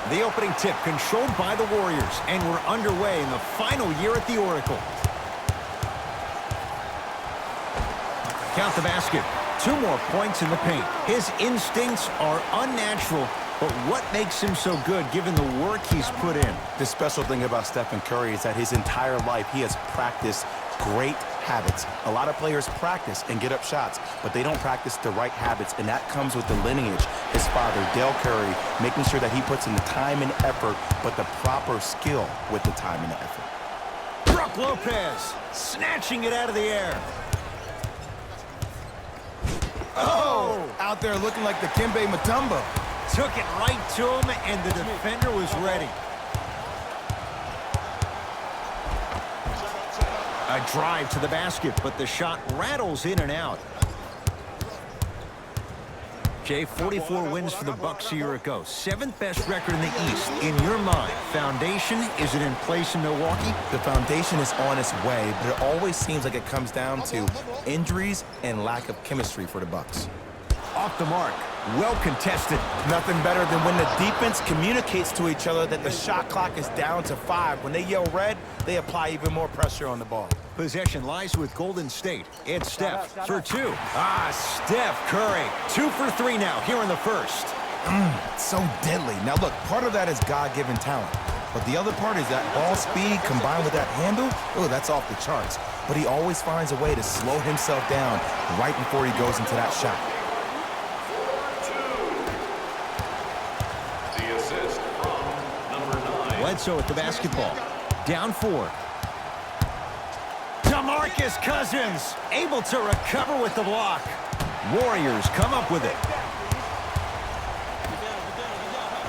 The opening tip controlled by the Warriors, and we're underway in the final year at the Oracle. Count the basket. 2 more points in the paint. His instincts are unnatural, but what makes him so good given the work he's put in? The special thing about Stephen Curry is that his entire life he has practiced great habits. A lot of players practice and get up shots, but they don't practice the right habits, and that comes with the lineage. His father, Dale Curry, making sure that he puts in the time and effort, but the proper skill with the time and the effort. Brook Lopez snatching it out of the air. Oh! Out there looking like the Dikembe Mutombo. Took it right to him, and the defender was ready. A drive to the basket, but the shot rattles in and out. Jay, 44 wins for the Bucks a year ago. 7th best record in the East. In your mind, foundation, is it in place in Milwaukee? The foundation is on its way, but it always seems like it comes down to injuries and lack of chemistry for the Bucks. Off the mark. Well contested. Nothing better than when the defense communicates to each other that the shot clock is down to 5. When they yell red, they apply even more pressure on the ball. Possession lies with Golden State. It's Steph for 2. Steph Curry. 2 for 3 now here in the first. So deadly. Now look, part of that is God-given talent. But the other part is that ball speed combined with that handle. Oh, that's off the charts. But he always finds a way to slow himself down right before he goes into that shot. Bledsoe at the basketball. Down 4. DeMarcus Cousins able to recover with the block. Warriors come up with it.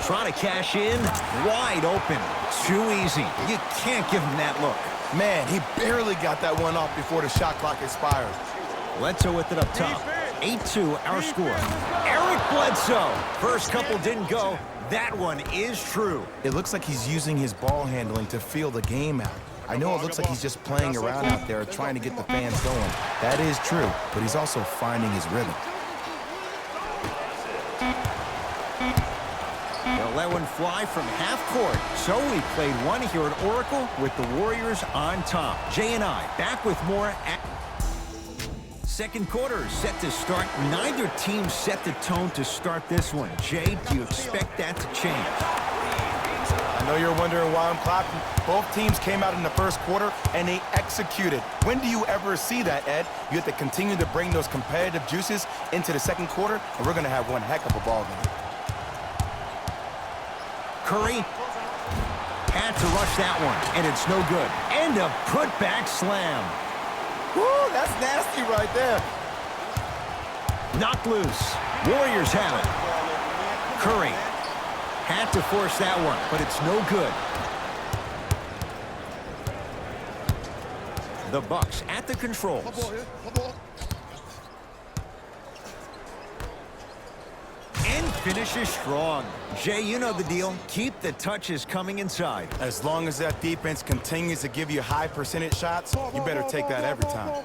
Trying to cash in. Wide open. Too easy. You can't give him that look. Man, he barely got that one off before the shot clock expired. Bledsoe with it up top. 8-2 our score. Eric Bledsoe. First couple didn't go. That one is true. It looks like he's using his ball handling to feel the game out. I know it looks like he's just playing around out there trying to get the fans going. That is true, but he's also finding his rhythm. They'll let one fly from half court. So we played one here at Oracle with the Warriors on top. Jay and I back with more at second quarter is set to start. Neither team set the tone to start this one. Jay, do you expect that to change? I know you're wondering why I'm clapping. Both teams came out in the first quarter, and they executed. When do you ever see that, Ed? You have to continue to bring those competitive juices into the second quarter, and we're going to have one heck of a ball game. Curry had to rush that one, and it's no good. And a putback slam. Woo, that's nasty right there. Knocked loose. Warriors have it. Curry had to force that one, but it's no good. The Bucks at the controls. And finishes strong. Jay, you know the deal. Keep the touches coming inside. As long as that defense continues to give you high percentage shots, you better take that every time.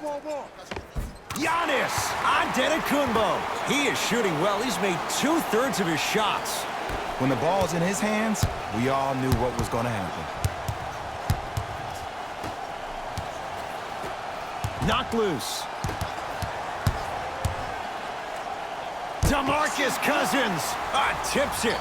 Giannis Antetokounmpo. He is shooting well. He's made 2/3 of his shots. When the ball's in his hands, we all knew what was going to happen. Knocked loose. DeMarcus Cousins tips it.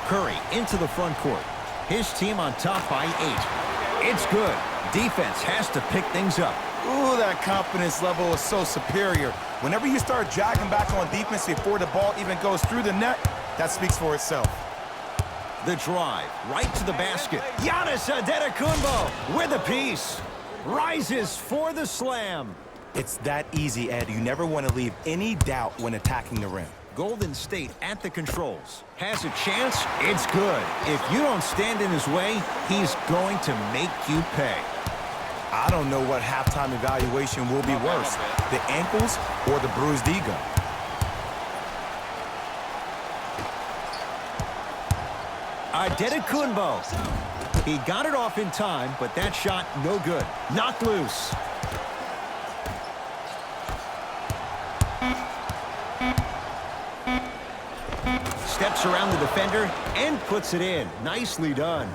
Curry into the front court. His team on top by 8. It's good. Defense has to pick things up. Ooh, that confidence level is so superior. Whenever you start jogging back on defense before the ball even goes through the net, that speaks for itself. The drive right to the basket. Giannis Antetokounmpo with a piece. Rises for the slam. It's that easy, Ed. You never want to leave any doubt when attacking the rim. Golden State at the controls. Has a chance. It's good. If you don't stand in his way, he's going to make you pay. I don't know what halftime evaluation will be worse, the ankles or the bruised ego. Antetokounmpo. He got it off in time, but that shot no good. Knocked loose. Wraps around the defender and puts it in. Nicely done.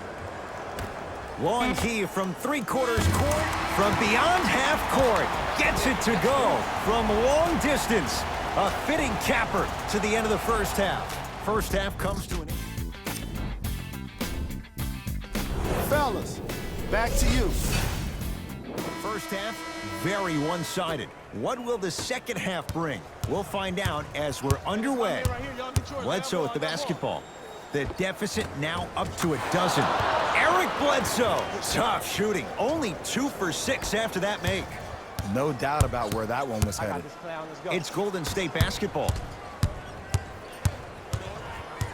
Long key from three-quarters court, from beyond half court. Gets it to go from long distance. A fitting capper to the end of the first half. First half comes to an end. Fellas, back to you. First half, very one-sided. What will the second half bring? We'll find out as we're underway. Bledsoe with the basketball. The deficit now up to a dozen. Eric Bledsoe. Tough shooting. Only 2 for 6 after that make. No doubt about where that one was headed. It's Golden State basketball.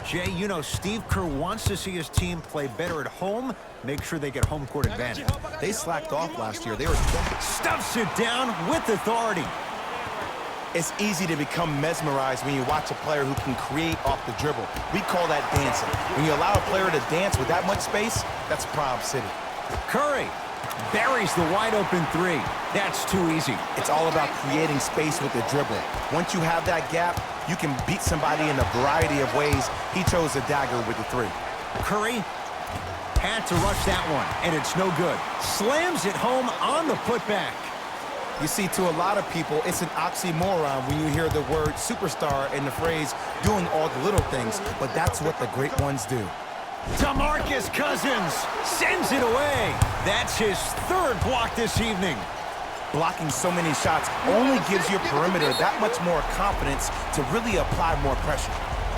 Jay, you know Steve Kerr wants to see his team play better at home. Make sure they get home court advantage. They slacked off last year. They were Stuffs it down with authority. It's easy to become mesmerized when you watch a player who can create off the dribble. We call that dancing. When you allow a player to dance with that much space, that's Prob City. Curry buries the wide-open three. That's too easy. It's all about creating space with the dribble. Once you have that gap, you can beat somebody in a variety of ways. He chose a dagger with the three. Curry had to rush that one, and it's no good. Slams it home on the putback. You see, to a lot of people, it's an oxymoron when you hear the word superstar and the phrase doing all the little things, but that's what the great ones do. DeMarcus Cousins sends it away. That's his third block this evening. Blocking so many shots only gives your perimeter that much more confidence to really apply more pressure.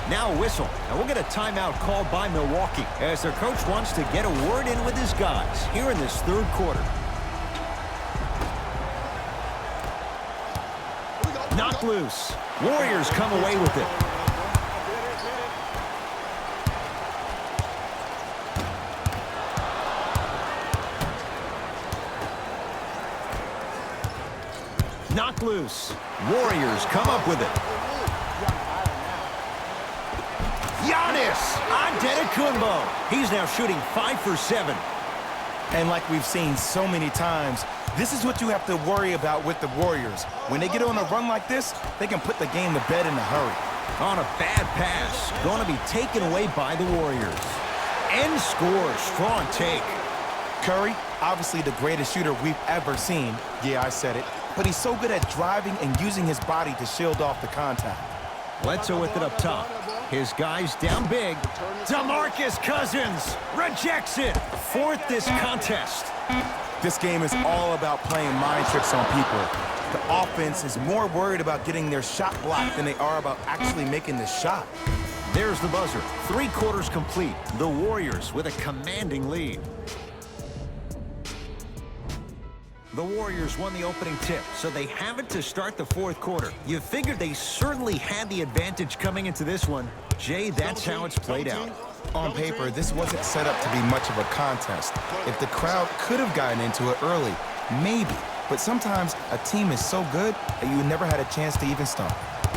Now a whistle, and we'll get a timeout called by Milwaukee as their coach wants to get a word in with his guys here in this third quarter. Knocked loose. Warriors come away with it. Knocked loose. Warriors come up with it. Giannis Antetokounmpo. He's now shooting 5 for 7. And like we've seen so many times, this is what you have to worry about with the Warriors. When they get on a run like this, they can put the game to bed in a hurry. On a bad pass. Going to be taken away by the Warriors. End score. Strong take. Curry, obviously the greatest shooter we've ever seen. Yeah, I said it. But he's so good at driving and using his body to shield off the contact. Bledsoe with it up top. His guys down big. DeMarcus Cousins rejects it. Fourth this contest. This game is all about playing mind tricks on people. The offense is more worried about getting their shot blocked than they are about actually making the shot. There's the buzzer. 3 quarters complete. The Warriors with a commanding lead. The Warriors won the opening tip, so they have it to start the fourth quarter. You figured they certainly had the advantage coming into this one. Jay, that's how it's played out. On paper, this wasn't set up to be much of a contest. If the crowd could have gotten into it early, maybe. But sometimes a team is so good that you never had a chance to even start.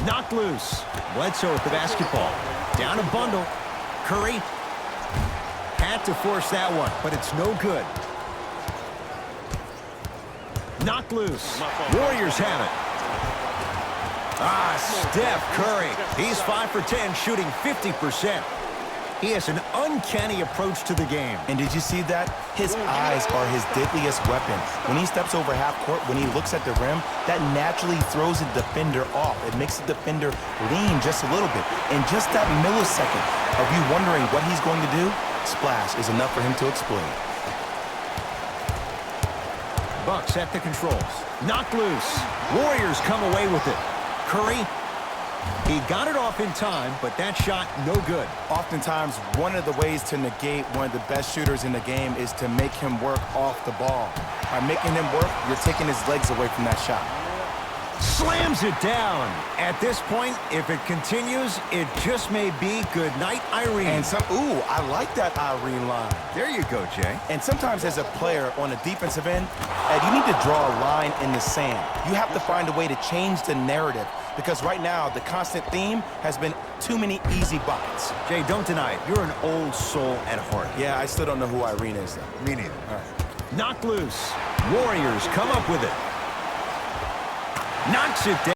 Knocked loose. Bledsoe with the basketball. Down a bundle. Curry had to force that one, but it's no good. Knocked loose. Warriors have it. Steph Curry. He's 5 for 10, shooting 50%. He has an uncanny approach to the game. And did you see that? His eyes are his deadliest weapon. When he steps over half court, when he looks at the rim, that naturally throws the defender off. It makes the defender lean just a little bit. And just that millisecond of you wondering what he's going to do, splash is enough for him to explode. Bucks at the controls. Knocked loose. Warriors come away with it. Curry, he got it off in time, but that shot no good. Oftentimes, one of the ways to negate one of the best shooters in the game is to make him work off the ball. By making him work, you're taking his legs away from that shot. Slams it down. At this point, if it continues, it just may be good night, Irene. And I like that Irene line. There you go, Jay. And sometimes as a player on a defensive end, Ed, you need to draw a line in the sand. You have to find a way to change the narrative because right now the constant theme has been too many easy buckets. Jay, don't deny it. You're an old soul at heart. Yeah, I still don't know who Irene is, though. Me neither. All right. Knocked loose. Warriors come up with it. Knocks it down.